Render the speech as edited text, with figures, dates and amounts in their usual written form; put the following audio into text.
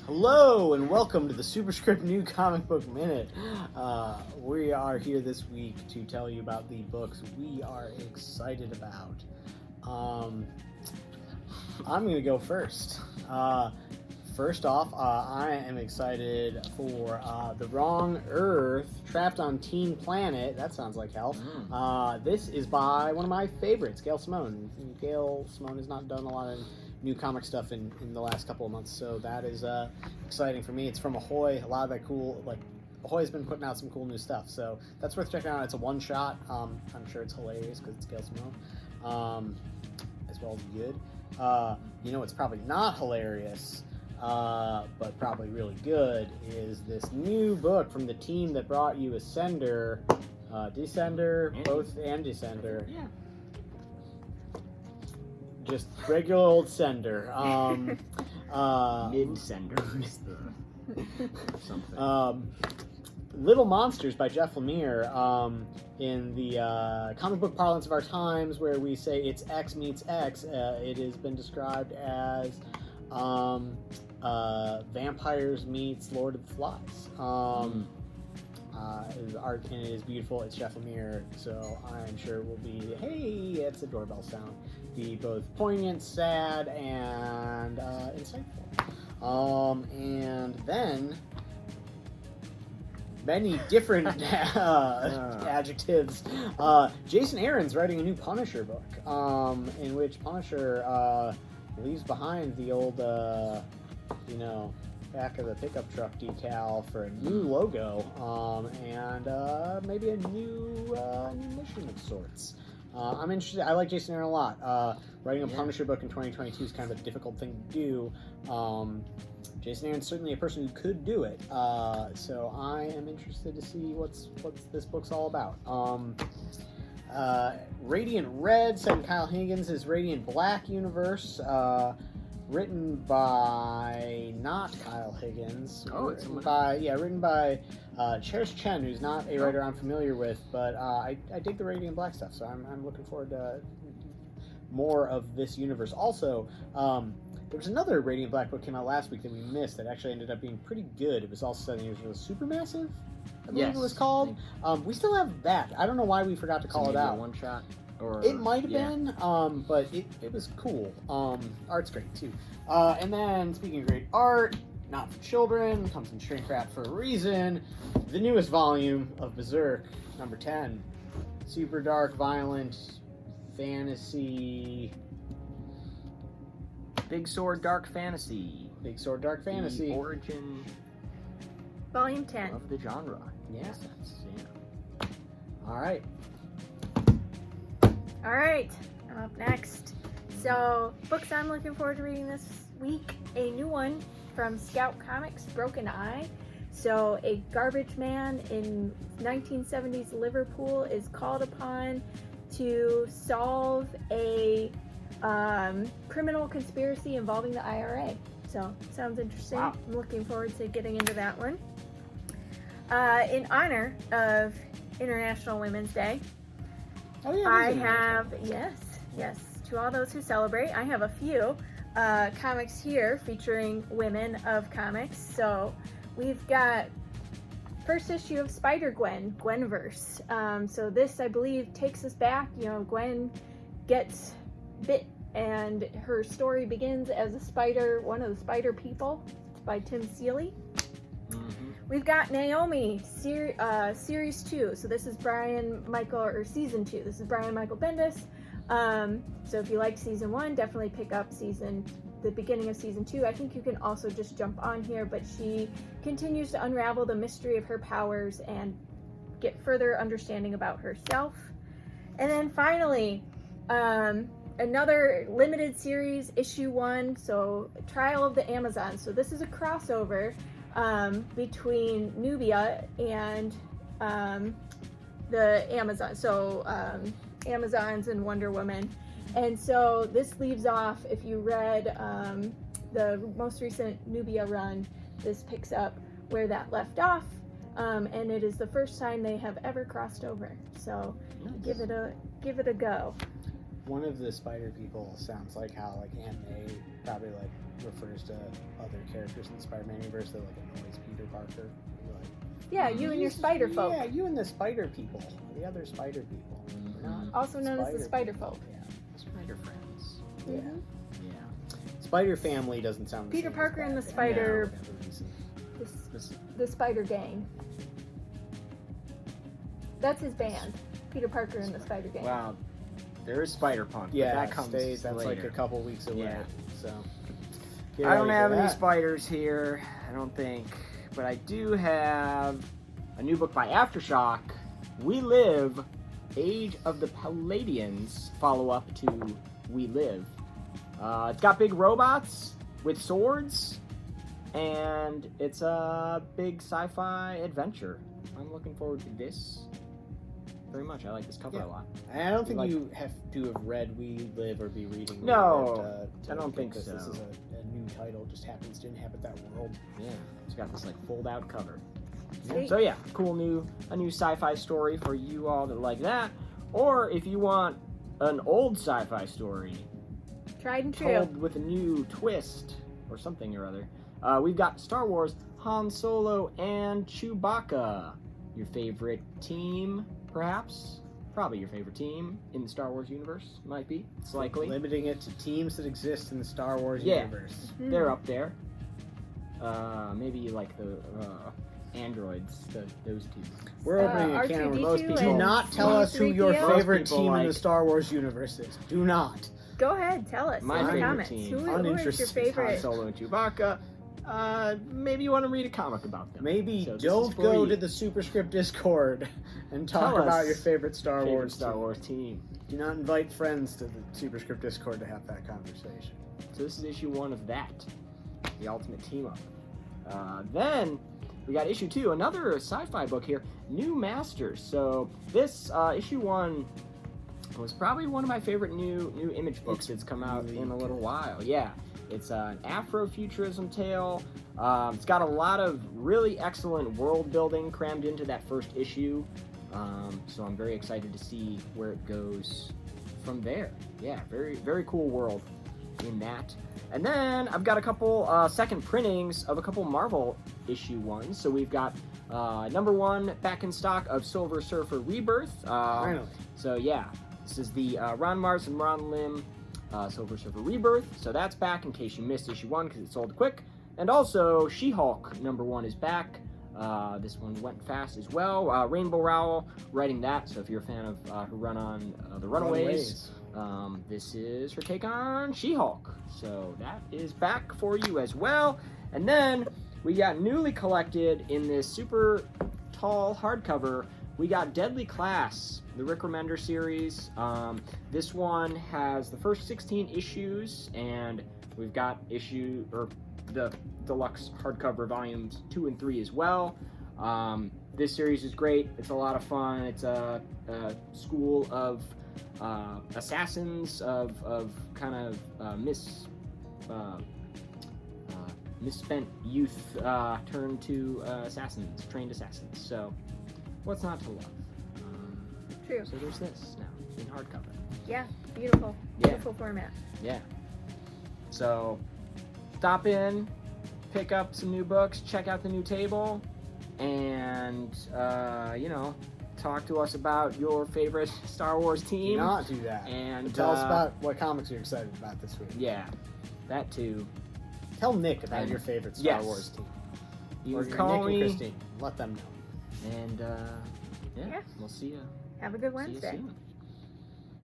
Hello and welcome to the Superscript New Comic Book Minute. We are here this week to tell you about the books we are excited about. I'm going to go first. First off, I am excited for The Wrong Earth, Trapped on Teen Planet. That sounds like hell. This is by one of my favorites, Gail Simone. Gail Simone has not done a lot of new comic stuff in the last couple of months, so that is exciting for me. It's from Ahoy. A lot of that cool, Ahoy's been putting out some cool new stuff, so that's worth checking out. It's a one-shot. I'm sure it's hilarious because it's Gail Simone, as well as good. It's probably not hilarious, but probably really good, is this new book from the team that brought you Ascender, Descender, and Descender. Yeah. Just regular old Sender. Mid-sender is the something. Little Monsters by Jeff Lemire. In the comic book parlance of our times, where we say it's X meets X, it has been described as vampires meets Lord of the Flies. His art in it is beautiful. It's Jeff Lemire, so I'm sure it will be, hey, it's a doorbell sound, be both poignant, sad, and insightful. And then many different adjectives. Jason Aaron's writing a new Punisher book, in which Punisher leaves behind the old, back of the pickup truck decal for a new logo, and maybe a new mission of sorts. I'm interested. I like Jason Aaron a lot. Writing a Punisher book in 2022 is kind of a difficult thing to do. Jason Aaron's certainly a person who could do it. So I am interested to see what's this book's all about. Radiant Red, set in Kyle Higgins' Radiant Black universe. Written by not Kyle Higgins. Written by Cherish Chen, who's not a writer I'm familiar with, but I dig the Radiant Black stuff, so I'm looking forward to more of this universe. Also, there was another Radiant Black book came out last week that we missed that actually ended up being pretty good. It was also 7 years ago. Supermassive, I believe it was called. We still have that. I don't know why we forgot to call it out. One shot. It might have been, but it was cool. Art's great, too. And then, speaking of great art, not for children, comes in shrink wrap for a reason, the newest volume of Berserk, number 10. Super dark, violent, fantasy... Big Sword Dark Fantasy. Big Sword Dark Fantasy. The origin... Volume 10. Of the genre. Yeah. Yeah. All right. All right, I'm up next. So, books I'm looking forward to reading this week. A new one from Scout Comics, Broken Eye. So, a garbage man in 1970s Liverpool is called upon to solve a criminal conspiracy involving the IRA. So, sounds interesting. Wow. I'm looking forward to getting into that one. In honor of International Women's Day, Oh, yeah, I have, yes, to all those who celebrate, I have a few comics here featuring women of comics. So we've got first issue of Spider-Gwen, Gwenverse. So this, I believe, takes us back. Gwen gets bit and her story begins as a spider, one of the spider people. It's by Tim Seeley. We've got Naomi, Series 2. So this is Season 2. This is Brian Michael Bendis. So if you like Season 1, definitely pick up the beginning of Season 2. I think you can also just jump on here, but she continues to unravel the mystery of her powers and get further understanding about herself. And then finally, another limited series, Issue 1, so Trial of the Amazon. So this is a crossover between Nubia and the Amazon, so Amazons and Wonder Woman. And so this leaves off, if you read the most recent Nubia run, this picks up where that left off, and it is the first time they have ever crossed over. So Nice. give it a go. one of the spider people sounds like how like Aunt May probably like refers to other characters in the Spider-Man universe that like annoys Peter Parker. Like, Yeah, you and your spider folk. Yeah, you and the spider people, the other spider people. We're not Also known as the spider people. folk. Yeah, Spider friends. yeah. Mhm. Yeah. Spider family doesn't sound. The Peter same Parker as and the Batman spider- for whatever reason. The Spider Gang. That's his band. Peter Parker and the Spider Gang. Wow. There is Spider Punk. but Yeah, that comes that's later. like a couple weeks away. Yeah. So. get I don't ready for have any that. spiders here, I don't think. But I do have a new book by Aftershock, We Live, Age of the Palladians, follow-up to We Live. It's got big robots with swords, and it's a big sci-fi adventure. I'm looking forward to this very much. I like this cover Yeah. a lot. I don't think Like- you have to have read We Live or be reading We No, Live to I don't get think this. This so. is a new title, just happens to inhabit that world. Yeah, it's got this like fold-out cover. Sweet. So yeah, a new sci-fi story for you all that like that. Or if you want an old sci-fi story Tried and true. told with a new twist or something or other, we've got Star Wars, Han Solo, and Chewbacca. Your favorite team, perhaps? Probably your favorite team in the Star Wars universe. Might be. It's likely. Limiting it to teams that exist in the Star Wars Yeah. universe. Mhm. They're up there. Maybe like the androids, those two. We're opening a can of R2D2 most people. Do and not tell us who your C3PO. favorite Most people team in the like- Star Wars universe is. Do not. Go ahead, tell us My in the favorite comments. team. Who is your Uninterested. Han favorite? Solo and Chewbacca. Maybe you want to read a comic about them. Maybe So this don't is for go you. to the Superscript Discord and talk Tell about us your favorite Star Favorite Wars Star team. Wars team. Do not invite friends to the Superscript Discord to have that conversation. So this is issue 1 of that, the ultimate team up. Then we got issue 2, another sci-fi book here, New Masters. So this issue 1 was probably one of my favorite new image books that's come out really in a little good. while. Yeah, it's an Afrofuturism tale. It's got a lot of really excellent world building crammed into that first issue. So I'm very excited to see where it goes from there. Yeah, very, very cool world in that. And then I've got a couple second printings of a couple Marvel issue 1s. So we've got number 1 back in stock of Silver Surfer Rebirth. Finally. So yeah, this is the Ron Mars and Ron Lim Silver Surfer Rebirth. So that's back in case you missed issue 1 because it sold quick. And also She-Hulk number 1 is back. This one went fast as well. Rainbow Rowell writing that. So if you're a fan of her run on The Runaways, this is her take on She-Hulk. So that is back for you as well. And then we got newly collected in this super tall hardcover. We got Deadly Class, the Rick Remender series. This one has the first 16 issues, and we've got the deluxe hardcover volumes 2 and 3 as well. This series is great. It's a lot of fun. It's a school of assassins of kind of misspent youth turned to trained assassins. So what's not to love? True. So there's this now in hardcover. Yeah, beautiful. Yeah. Beautiful format. Yeah. So stop in, pick up some new books, check out the new table, and talk to us about your favorite Star Wars Do team. not do that. And Tell us about what comics you're excited about this week. Yeah, that too. Tell Nick about And- your favorite Star yes. Wars team. You Or can your call Nick me, and Christine. Let them know. and Yeah. we'll see you. Have a good See you Wednesday. soon.